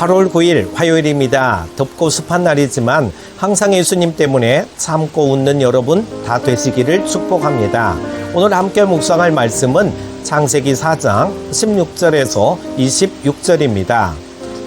8월 9일 화요일입니다. 덥고 습한 날이지만 항상 예수님 때문에 참고 웃는 여러분 다 되시기를 축복합니다. 오늘 함께 묵상할 말씀은 창세기 4장 16절에서 26절입니다.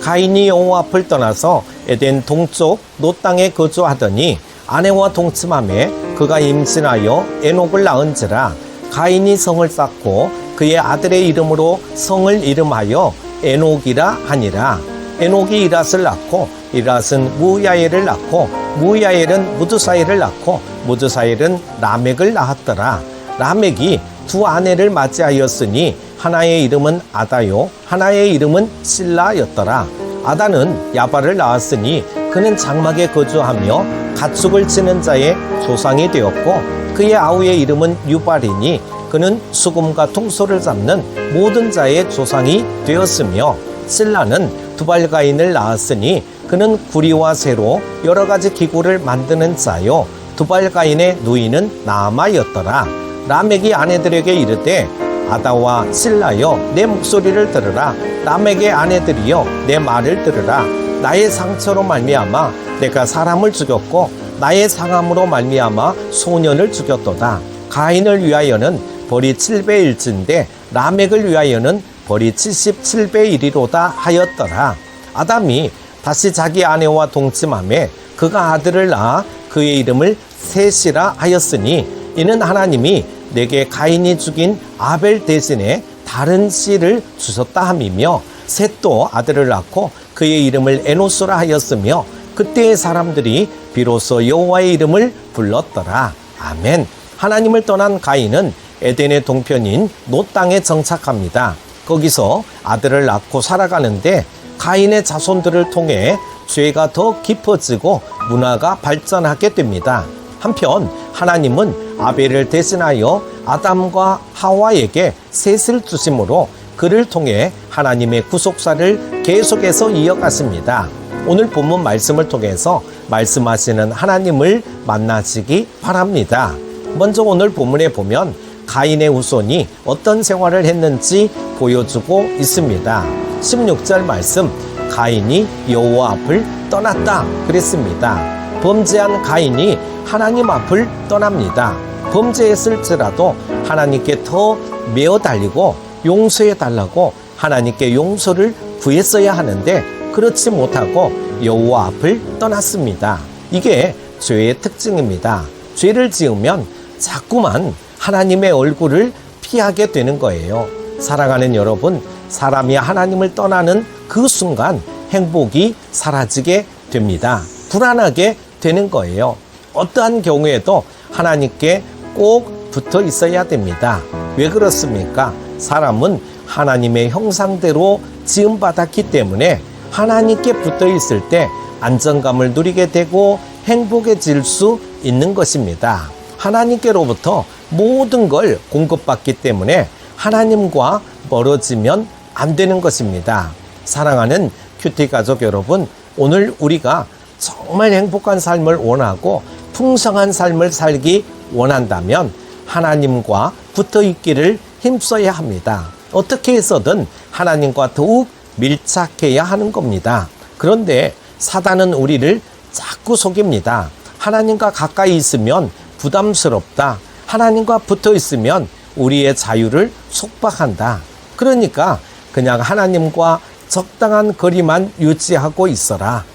가인이 여호와 앞을 떠나서 에덴 동쪽 롯 땅에 거주하더니 아내와 동침하매 그가 임신하여 에녹을 낳은지라. 가인이 성을 쌓고 그의 아들의 이름으로 성을 이름하여 에녹이라 하니라. 에녹이 이랏을 낳고 이랏은 무야엘을 낳고 무야엘은 무드사엘을 낳고 무드사엘은 라멕을 낳았더라. 라멕이 두 아내를 맞이하였으니 하나의 이름은 아다요 하나의 이름은 실라였더라. 아다는 야발을 낳았으니 그는 장막에 거주하며 가축을 치는 자의 조상이 되었고 그의 아우의 이름은 유발이니 그는 수금과 통소를 잡는 모든 자의 조상이 되었으며 실라는 두발가인을 낳았으니 그는 구리와 쇠로 여러 가지 기구를 만드는 자요 두발가인의 누이는 나아마였더라. 라멕이 아내들에게 이르되 아다와 실라여 내 목소리를 들으라. 라멕의 아내들이여 내 말을 들으라. 나의 상처로 말미암아 내가 사람을 죽였고 나의 상함으로 말미암아 소년을 죽였도다. 가인을 위하여는 벌이 7배 1인데 라멕을 위하여는 벌이 77배 1이로다 하였더라. 아담이 다시 자기 아내와 동침하매 그가 아들을 낳아 그의 이름을 셋이라 하였으니 이는 하나님이 내게 가인이 죽인 아벨 대신에 다른 씨를 주셨다 함이며 셋도 아들을 낳고 그의 이름을 에노스라 하였으며 그때의 사람들이 비로소 여호와의 이름을 불렀더라. 아멘. 하나님을 떠난 가인은 에덴의 동편인 롯 땅에 정착합니다. 거기서 아들을 낳고 살아가는데 가인의 자손들을 통해 죄가 더 깊어지고 문화가 발전하게 됩니다. 한편 하나님은 아벨을 대신하여 아담과 하와에게 셋을 주심으로 그를 통해 하나님의 구속사를 계속해서 이어가십니다. 오늘 본문 말씀을 통해서 말씀하시는 하나님을 만나시기 바랍니다. 먼저 오늘 본문에 보면 가인의 후손이 어떤 생활을 했는지 보여주고 있습니다. 16절 말씀, 가인이 여호와 앞을 떠났다 그랬습니다. 범죄한 가인이 하나님 앞을 떠납니다. 범죄했을지라도 하나님께 더 메어 달리고 용서해 달라고 하나님께 용서를 구했어야 하는데 그렇지 못하고 여호와 앞을 떠났습니다. 이게 죄의 특징입니다. 죄를 지으면 자꾸만 하나님의 얼굴을 피하게 되는 거예요. 사랑하는 여러분, 사람이 하나님을 떠나는 그 순간 행복이 사라지게 됩니다. 불안하게 되는 거예요. 어떠한 경우에도 하나님께 꼭 붙어 있어야 됩니다. 왜 그렇습니까? 사람은 하나님의 형상대로 지음받았기 때문에 하나님께 붙어 있을 때 안정감을 누리게 되고 행복해질 수 있는 것입니다. 하나님께로부터 모든 걸 공급받기 때문에 하나님과 멀어지면 안 되는 것입니다. 사랑하는 큐티 가족 여러분, 오늘 우리가 정말 행복한 삶을 원하고 풍성한 삶을 살기 원한다면 하나님과 붙어 있기를 힘써야 합니다. 어떻게 해서든 하나님과 더욱 밀착해야 하는 겁니다. 그런데 사단은 우리를 자꾸 속입니다. 하나님과 가까이 있으면 부담스럽다. 하나님과 붙어 있으면 우리의 자유를 속박한다. 그러니까 그냥 하나님과 적당한 거리만 유지하고 있어라.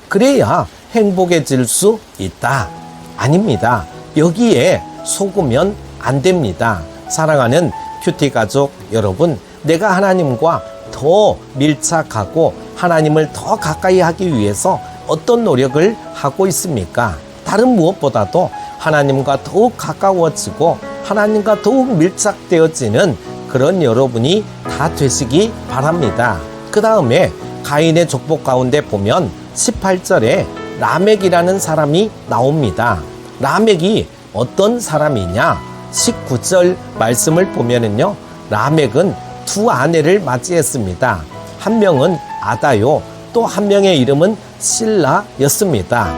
그래야 행복해질 수 있다. 아닙니다. 여기에 속으면 안 됩니다. 사랑하는 큐티 가족 여러분, 내가 하나님과 더 밀착하고 하나님을 더 가까이 하기 위해서 어떤 노력을 하고 있습니까? 다른 무엇보다도 하나님과 더욱 가까워지고 하나님과 더욱 밀착되어지는 그런 여러분이 다 되시기 바랍니다. 그 다음에 가인의 족보 가운데 보면 18절에 라멕이라는 사람이 나옵니다. 라멕이 어떤 사람이냐? 19절 말씀을 보면은요, 라멕은 두 아내를 맞이했습니다. 한 명은 아다요, 또 한 명의 이름은 실라였습니다.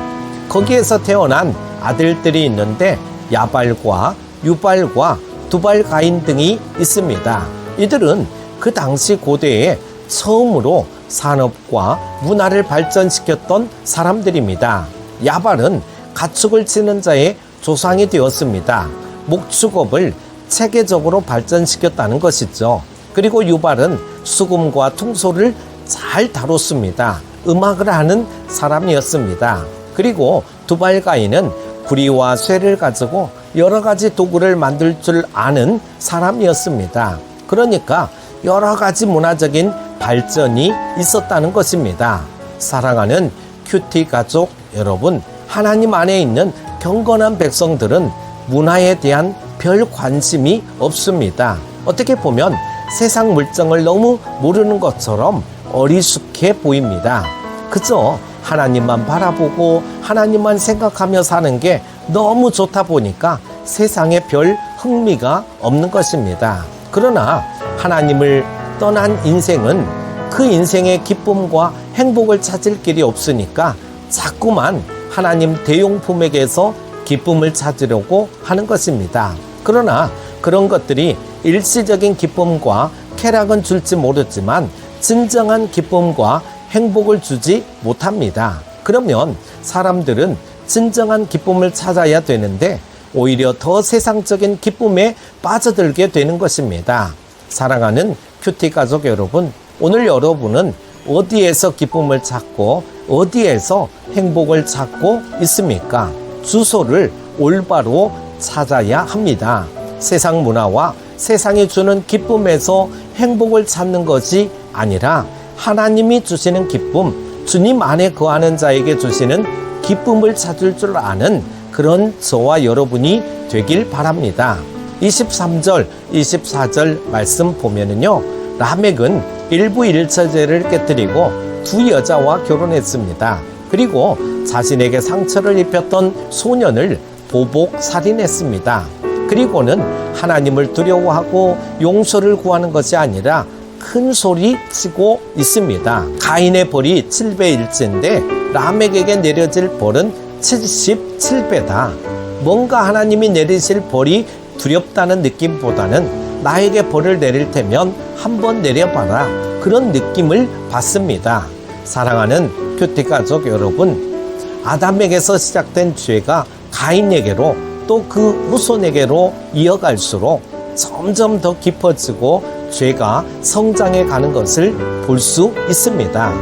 거기에서 태어난 아들들이 있는데 야발과 유발과 두발가인 등이 있습니다. 이들은 그 당시 고대에 처음으로 산업과 문화를 발전시켰던 사람들입니다. 야발은 가축을 치는 자의 조상이 되었습니다. 목축업을 체계적으로 발전시켰다는 것이죠. 그리고 유발은 수금과 퉁소를 잘 다뤘습니다. 음악을 하는 사람이었습니다. 그리고 두발가인은 구리와 쇠를 가지고 여러 가지 도구를 만들 줄 아는 사람이었습니다. 그러니까 여러 가지 문화적인 발전이 있었다는 것입니다. 사랑하는 큐티 가족 여러분, 하나님 안에 있는 경건한 백성들은 문화에 대한 별 관심이 없습니다. 어떻게 보면 세상 물정을 너무 모르는 것처럼 어리숙해 보입니다. 그저 하나님만 바라보고 하나님만 생각하며 사는 게 너무 좋다 보니까 세상에 별 흥미가 없는 것입니다. 그러나 하나님을 떠난 인생은 그 인생의 기쁨과 행복을 찾을 길이 없으니까 자꾸만 하나님 대용품에게서 기쁨을 찾으려고 하는 것입니다. 그러나 그런 것들이 일시적인 기쁨과 쾌락은 줄지 모르지만 진정한 기쁨과 행복을 주지 못합니다. 그러면 사람들은 진정한 기쁨을 찾아야 되는데 오히려 더 세상적인 기쁨에 빠져들게 되는 것입니다. 사랑하는 큐티 가족 여러분, 오늘 여러분은 어디에서 기쁨을 찾고 어디에서 행복을 찾고 있습니까? 주소를 올바로 찾아야 합니다. 세상 문화와 세상이 주는 기쁨에서 행복을 찾는 것이 아니라 하나님이 주시는 기쁨, 주님 안에 거하는 자에게 주시는 기쁨을 찾을 줄 아는 그런 저와 여러분이 되길 바랍니다. 23절, 24절 말씀 보면은요, 라멕은 일부 일처제를 깨뜨리고 두 여자와 결혼했습니다. 그리고 자신에게 상처를 입혔던 소년을 보복 살인했습니다. 그리고는 하나님을 두려워하고 용서를 구하는 것이 아니라 큰 소리 치고 있습니다. 가인의 벌이 7배 1제인데 라멕에게 내려질 벌은 77배다. 뭔가 하나님이 내리실 벌이 두렵다는 느낌보다는 나에게 벌을 내릴 테면 한번 내려봐라, 그런 느낌을 받습니다. 사랑하는 큐티 가족 여러분, 아담에게서 시작된 죄가 가인에게로 또 그 후손에게로 이어갈수록 점점 더 깊어지고 죄가 성장해 가는 것을 볼 수 있습니다.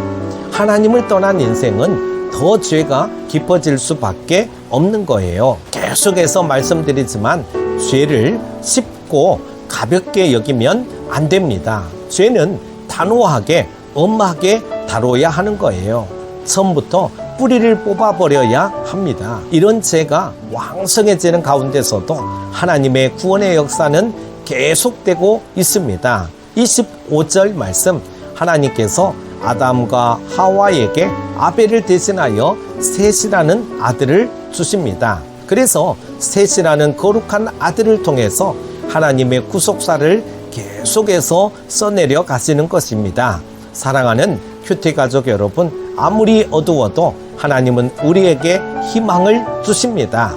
하나님을 떠난 인생은 더 죄가 깊어질 수밖에 없는 거예요. 계속해서 말씀드리지만 죄를 쉽고 가볍게 여기면 안 됩니다. 죄는 단호하게 엄하게 다뤄야 하는 거예요. 처음부터 뿌리를 뽑아버려야 합니다. 이런 죄가 왕성해지는 가운데서도 하나님의 구원의 역사는 계속되고 있습니다. 25절 말씀, 하나님께서 아담과 하와에게 아벨을 대신하여 셋이라는 아들을 주십니다. 그래서 셋이라는 거룩한 아들을 통해서 하나님의 구속사를 계속해서 써내려 가시는 것입니다. 사랑하는 큐티 가족 여러분, 아무리 어두워도 하나님은 우리에게 희망을 주십니다.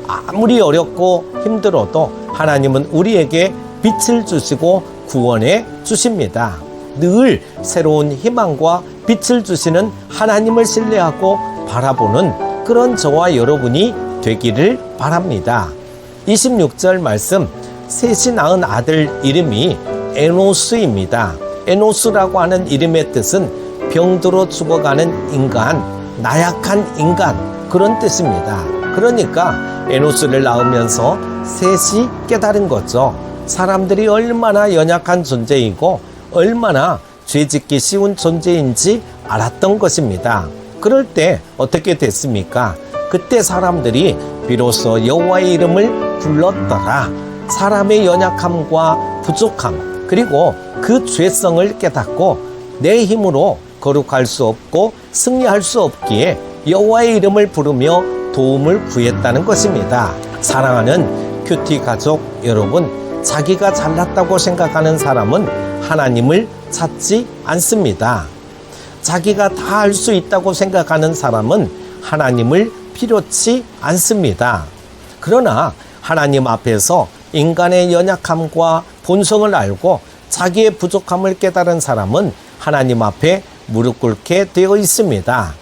아무리 어렵고 힘들어도 하나님은 우리에게 빛을 주시고 구원해 주십니다. 늘 새로운 희망과 빛을 주시는 하나님을 신뢰하고 바라보는 그런 저와 여러분이 되기를 바랍니다. 26절 말씀, 셋이 낳은 아들 이름이 에노스입니다. 에노스라고 하는 이름의 뜻은 병들어 죽어가는 인간, 나약한 인간, 그런 뜻입니다. 그러니까 에노스를 낳으면서 셋이 깨달은 거죠. 사람들이 얼마나 연약한 존재이고 얼마나 죄짓기 쉬운 존재인지 알았던 것입니다. 그럴 때 어떻게 됐습니까? 그때 사람들이 비로소 여호와의 이름을 불렀더라. 사람의 연약함과 부족함, 그리고 그 죄성을 깨닫고 내 힘으로 거룩할 수 없고 승리할 수 없기에 여호와의 이름을 부르며 도움을 구했다는 것입니다. 사랑하는 큐티 가족 여러분, 자기가 잘났다고 생각하는 사람은 하나님을 찾지 않습니다. 자기가 다 할 수 있다고 생각하는 사람은 하나님을 필요치 않습니다. 그러나 하나님 앞에서 인간의 연약함과 본성을 알고 자기의 부족함을 깨달은 사람은 하나님 앞에 무릎 꿇게 되어 있습니다.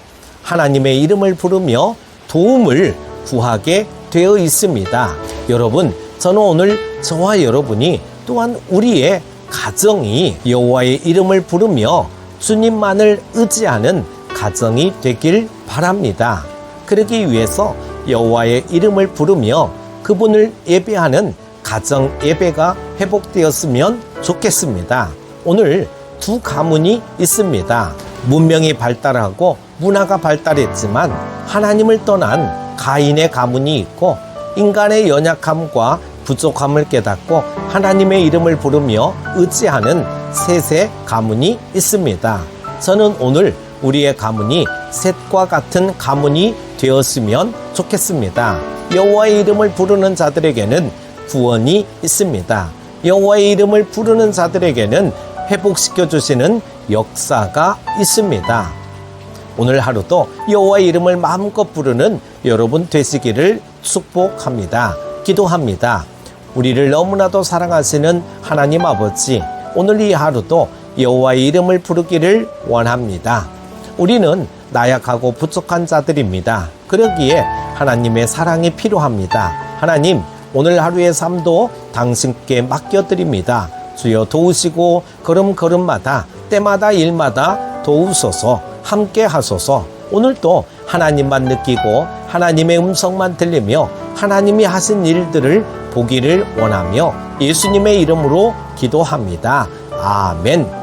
하나님의 이름을 부르며 도움을 구하게 되어 있습니다. 여러분, 저는 오늘 저와 여러분이 또한 우리의 가정이 여호와의 이름을 부르며 주님만을 의지하는 가정이 되길 바랍니다. 그러기 위해서 여호와의 이름을 부르며 그분을 예배하는 가정 예배가 회복되었으면 좋겠습니다. 오늘 두 가문이 있습니다. 문명이 발달하고 문화가 발달했지만 하나님을 떠난 가인의 가문이 있고, 인간의 연약함과 부족함을 깨닫고 하나님의 이름을 부르며 의지하는 셋의 가문이 있습니다. 저는 오늘 우리의 가문이 셋과 같은 가문이 되었으면 좋겠습니다. 여호와의 이름을 부르는 자들에게는 구원이 있습니다. 여호와의 이름을 부르는 자들에게는 회복시켜 주시는 역사가 있습니다. 오늘 하루도 여호와의 이름을 마음껏 부르는 여러분 되시기를 축복합니다. 기도합니다. 우리를 너무나도 사랑하시는 하나님 아버지, 오늘 이 하루도 여호와의 이름을 부르기를 원합니다. 우리는 나약하고 부족한 자들입니다. 그러기에 하나님의 사랑이 필요합니다. 하나님, 오늘 하루의 삶도 당신께 맡겨드립니다. 주여 도우시고 걸음걸음마다 때마다 일마다 도우소서, 함께 하소서. 오늘도 하나님만 느끼고 하나님의 음성만 들리며 하나님이 하신 일들을 보기를 원하며 예수님의 이름으로 기도합니다. 아멘.